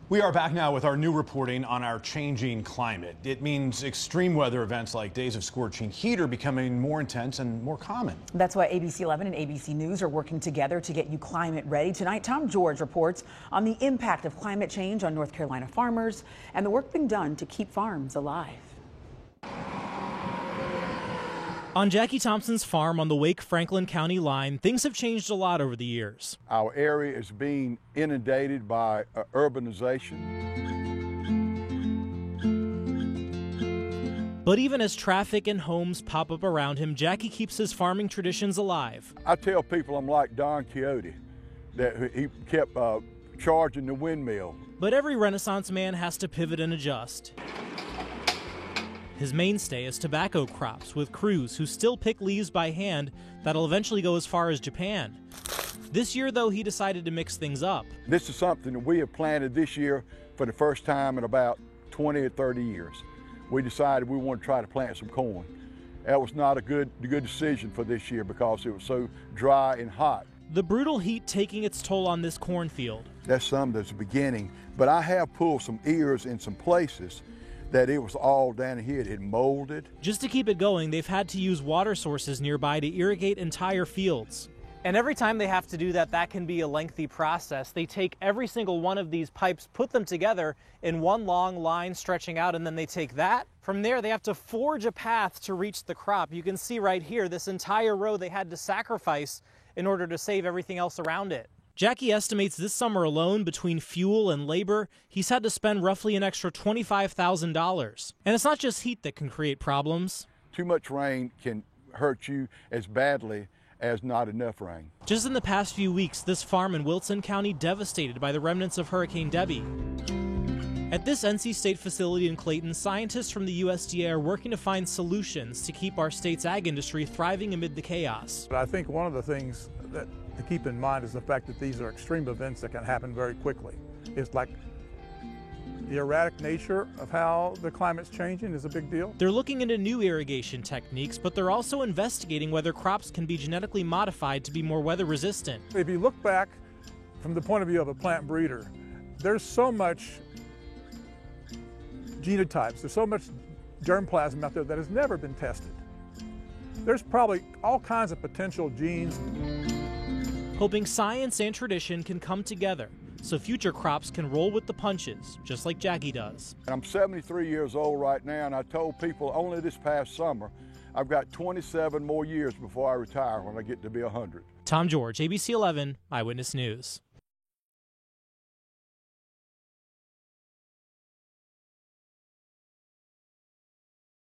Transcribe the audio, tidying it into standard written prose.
We are back now with our new reporting on our changing climate. It means extreme weather events like days of scorching heat are becoming more intense and more common. That's why ABC 11 and ABC News are working together to get you climate ready. Tonight, Tom George reports on the impact of climate change on North Carolina farmers and the work being done to keep farms alive. On Jackie Thompson's farm on the Wake-Franklin County line, things have changed a lot over the years. Our area is being inundated by urbanization. But even as traffic and homes pop up around him, Jackie keeps his farming traditions alive. I tell people I'm like Don Quixote, that he kept charging the windmill. But every Renaissance man has to pivot and adjust. His mainstay is tobacco crops, with crews who still pick leaves by hand that'll eventually go as far as Japan. This year, though, he decided to mix things up. This is something that we have planted this year for the first time in about 20 or 30 years. We decided we wanted to try to plant some corn. That was not a good decision for this year because it was so dry and hot. The brutal heat taking its toll on this cornfield. That's something that's beginning, but I have pulled some ears in some places that it was all down here. It molded. Just to keep it going, they've had to use water sources nearby to irrigate entire fields. And every time they have to do that, that can be a lengthy process. They take every single one of these pipes, put them together in one long line stretching out, and then they take that. From there, they have to forge a path to reach the crop. You can see right here, this entire row they had to sacrifice in order to save everything else around it. Jackie estimates this summer alone, between fuel and labor, he's had to spend roughly an extra $25,000. And it's not just heat that can create problems. Too much rain can hurt you as badly as not enough rain. Just in the past few weeks, this farm in Wilson County devastated by the remnants of Hurricane Debby. At this NC State facility in Clayton, scientists from the USDA are working to find solutions to keep our state's ag industry thriving amid the chaos. But I think one of the things that to keep in mind is the fact that these are extreme events that can happen very quickly. It's like the erratic nature of how the climate's changing is a big deal. They're looking into new irrigation techniques, but they're also investigating whether crops can be genetically modified to be more weather resistant. If you look back from the point of view of a plant breeder, there's so much genotypes, there's so much germplasm out there that has never been tested. There's probably all kinds of potential genes. Hoping science and tradition can come together so future crops can roll with the punches, just like Jackie does. I'm 73 years old right now, and I told people only this past summer, I've got 27 more years before I retire when I get to be 100. Tom George, ABC 11 Eyewitness News.